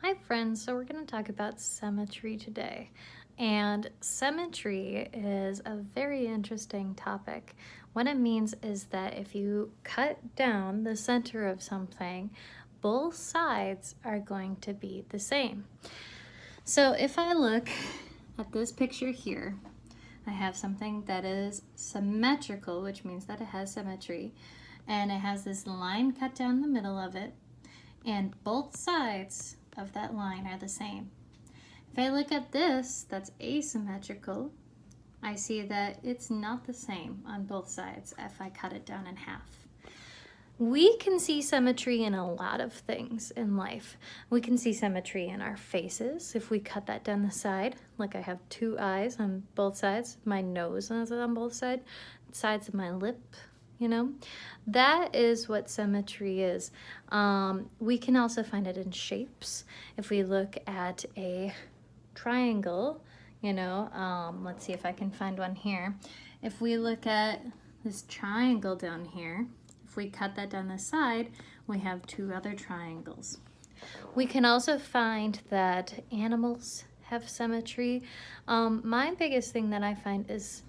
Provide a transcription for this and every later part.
Hi friends, so we're going to talk about symmetry today. And symmetry is a very interesting topic. What it means is that if you cut down the center of something, both sides are going to be the same. So if I look at this picture here, I have something that is symmetrical, which means that it has symmetry, and it has this line cut down the middle of it, and both sides of that line are the same. If I look at this that's asymmetrical, I see that it's not the same on both sides if I cut it down in half. We can see symmetry in a lot of things in life. We can see symmetry in our faces if we cut that down the side. Like I have two eyes on both sides, my nose is on both sides of my lip. You know, that is what symmetry is. We can also find it in shapes. If we look at a triangle, let's see if I can find one here. If we look at this triangle down here, if we cut that down the side, we have two other triangles. We can also find that animals have symmetry. My biggest thing that I find is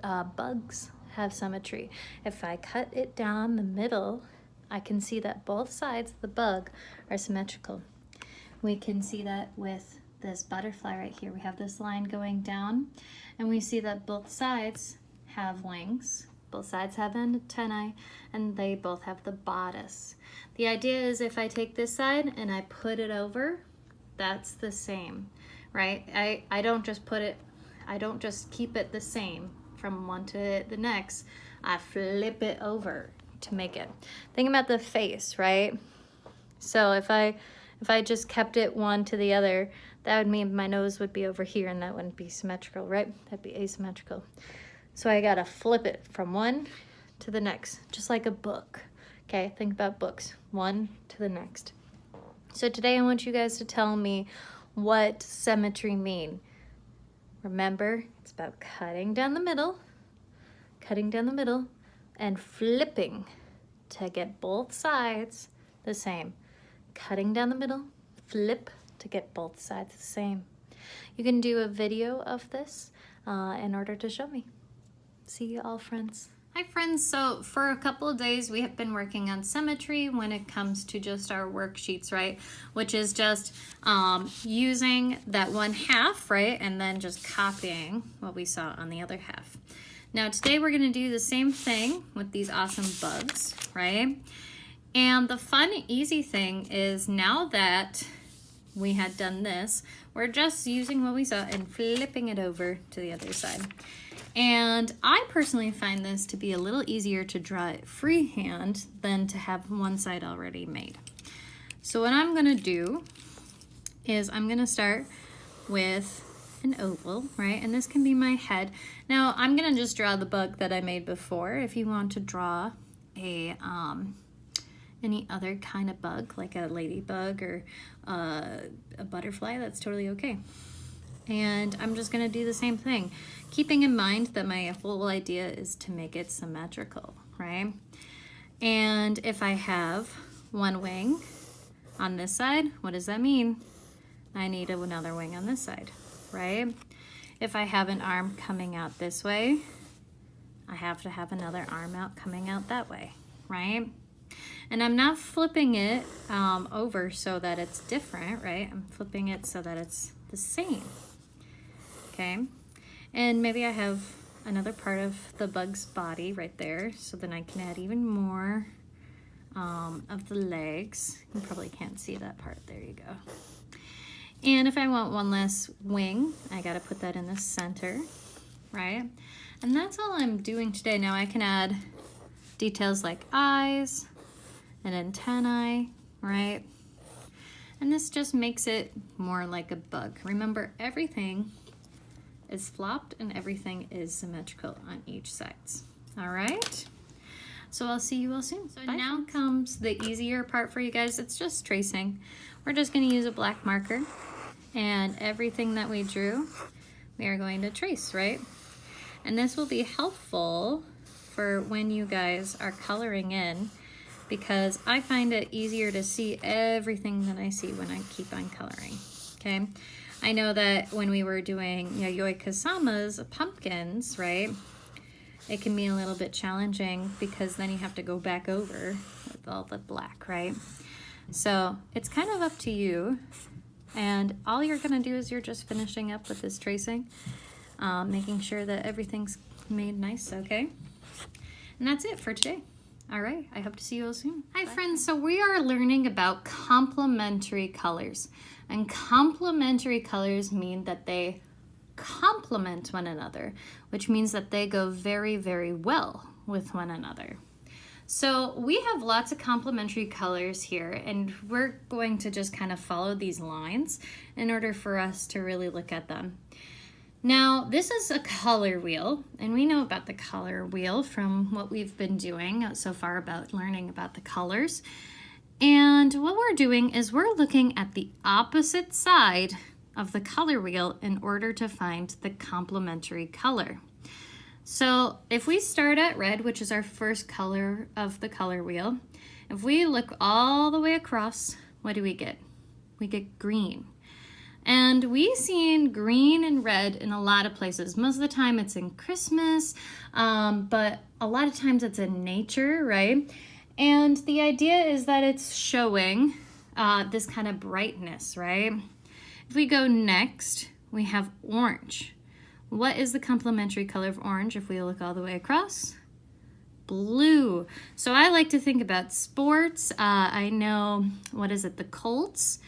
bugs have symmetry. If I cut it down the middle, I can see that both sides of the bug are symmetrical. We can see that with this butterfly right here. We have this line going down, and we see that both sides have wings, both sides have antennae, and they both have the bodice. The idea is if I take this side and I put it over, that's the same, right? I don't just keep it the same from one to the next. I flip it over to make it. Think about the face, right? So if I just kept it one to the other, that would mean my nose would be over here, and that wouldn't be symmetrical, right? That'd be asymmetrical. So I gotta flip it from one to the next, just like a book. Okay, think about books, one to the next. So today I want you guys to tell me what symmetry mean. Remember, it's about cutting down the middle, and flipping to get both sides the same. Cutting down the middle, flip to get both sides the same. You can do a video of this in order to show me. See you all, friends. Hi friends, so for a couple of days we have been working on symmetry when it comes to just our worksheets, right? Which is just using that one half, right? And then just copying what we saw on the other half. Now today we're gonna do the same thing with these awesome bugs, right? And the fun, easy thing is now that we had done this, we're just using what we saw and flipping it over to the other side. And I personally find this to be a little easier to draw it freehand than to have one side already made. So what I'm gonna do is I'm gonna start with an oval, right? And this can be my head. Now I'm gonna just draw the bug that I made before. If you want to draw a any other kind of bug, like a ladybug or a butterfly, that's totally okay. And I'm just gonna do the same thing, keeping in mind that my whole idea is to make it symmetrical, right? And if I have one wing on this side, what does that mean? I need another wing on this side, right? If I have an arm coming out this way, I have to have another arm out coming out that way, right? And I'm not flipping it over so that it's different, right? I'm flipping it so that it's the same, okay? And maybe I have another part of the bug's body right there, so then I can add even more of the legs. You probably can't see that part. There you go. And if I want one less wing, I gotta put that in the center, right? And that's all I'm doing today. Now I can add details like eyes and antennae, right? And this just makes it more like a bug. Remember, everything is flopped and everything is symmetrical on each sides. All right? So I'll see you all soon. So bye. Now comes the easier part for you guys. It's just tracing. We're just gonna use a black marker, and everything that we drew, we are going to trace, right? And this will be helpful for when you guys are coloring in because I find it easier to see everything that I see when I keep on coloring, okay? I know that when we were doing Yayoi Kusama's pumpkins, right, it can be a little bit challenging because then you have to go back over with all the black, right? So it's kind of up to you, and all you're gonna do is you're just finishing up with this tracing, making sure that everything's made nice, okay? And that's it for today. All right, I hope to see you all soon. Hi friends, so we are learning about complementary colors. And complementary colors mean that they complement one another, which means that they go very, very well with one another. So we have lots of complementary colors here, and we're going to just kind of follow these lines in order for us to really look at them. Now, this is a color wheel, and we know about the color wheel from what we've been doing so far about learning about the colors. And what we're doing is we're looking at the opposite side of the color wheel in order to find the complementary color. So if we start at red, which is our first color of the color wheel, if we look all the way across, what do we get? We get green. And we've seen green and red in a lot of places. Most of the time it's in Christmas, but a lot of times it's in nature, right? And the idea is that it's showing this kind of brightness, right? If we go next, we have orange. What is the complementary color of orange if we look all the way across? Blue. So I like to think about sports. I know, the Colts,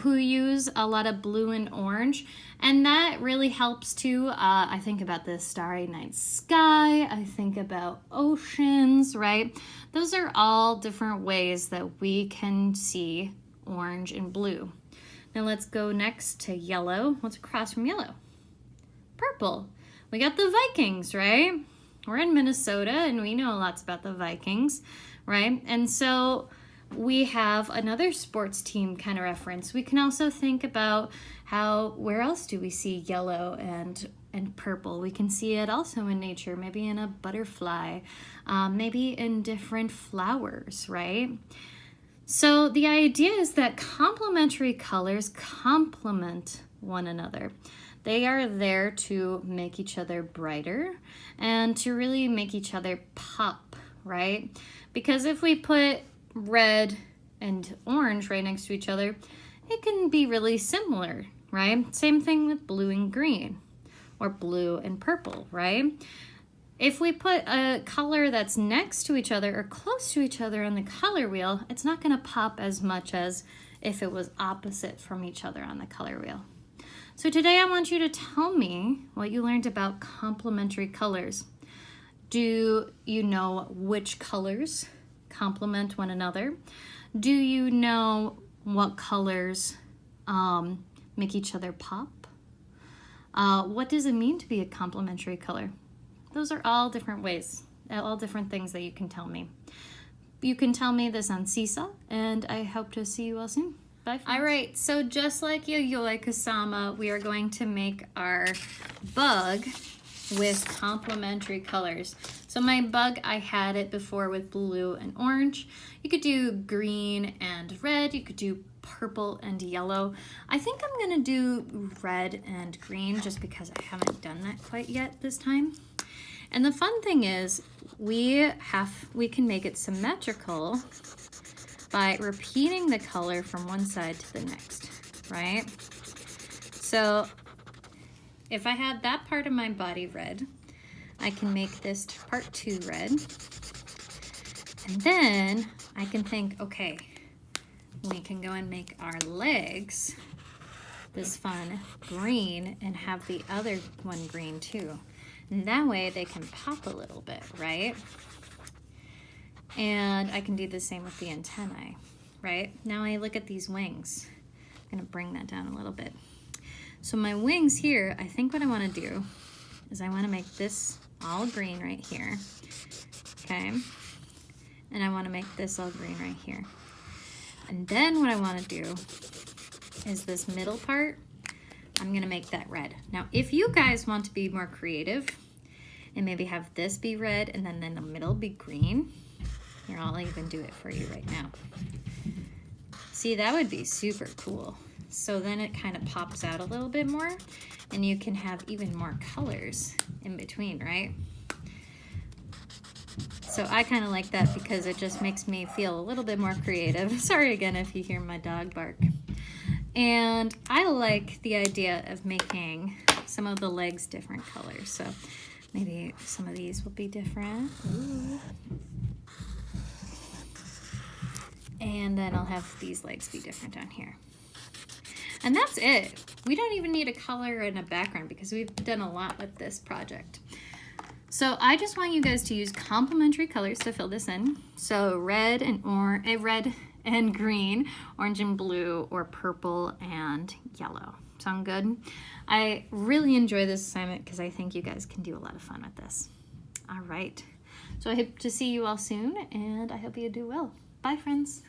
who use a lot of blue and orange, and that really helps too. I think about the starry night sky, I think about oceans, right? Those are all different ways that we can see orange and blue. Now let's go next to yellow. What's across from yellow? Purple. We got the Vikings, right? We're in Minnesota and we know lots about the Vikings, right? And so we have another sports team kind of reference. We can also think about where else do we see yellow and purple? We can see it also in nature, maybe in a butterfly, maybe in different flowers, right? So the idea is that complementary colors complement one another. They are there to make each other brighter and to really make each other pop, right? Because if we put red and orange right next to each other, it can be really similar, right? Same thing with blue and green, or blue and purple, right? If we put a color that's next to each other or close to each other on the color wheel, it's not going to pop as much as if it was opposite from each other on the color wheel. So today I want you to tell me what you learned about complementary colors. Do you know which colors complement one another? Do you know what colors make each other pop? What does it mean to be a complementary color? Those are all different ways, all different things that you can tell me. You can tell me this on Seesaw, and I hope to see you all soon. Bye. All right, so just like Yayoi Kusama, we are going to make our bug with complementary colors. So my bug, I had it before with blue and orange. You could do green and red. You could do purple and yellow. I think I'm gonna do red and green just because I haven't done that quite yet this time. And the fun thing is we can make it symmetrical by repeating the color from one side to the next, right? So if I had that part of my body red, I can make this part 2 red. And then I can think, okay, we can go and make our legs this fun green and have the other one green too. And that way they can pop a little bit, right? And I can do the same with the antennae, right? Now I look at these wings. I'm gonna bring that down a little bit. So my wings here, I think what I wanna do is I wanna make this all green right here, okay? And I wanna make this all green right here. And then what I wanna do is this middle part, I'm gonna make that red. Now, if you guys want to be more creative and maybe have this be red and then in the middle be green, Here, I'll even do it for you right now. See, that would be super cool. So then it kind of pops out a little bit more and you can have even more colors in between, right? So I kind of like that because it just makes me feel a little bit more creative. Sorry again if you hear my dog bark. And I like the idea of making some of the legs different colors. So maybe some of these will be different. Ooh. And then I'll have these legs be different down here. And that's it. We don't even need a color and a background because we've done a lot with this project. So I just want you guys to use complementary colors to fill this in. So red and green, orange and blue, or purple and yellow. Sound good? I really enjoy this assignment because I think you guys can do a lot of fun with this. All right. So I hope to see you all soon, and I hope you do well. Bye, friends.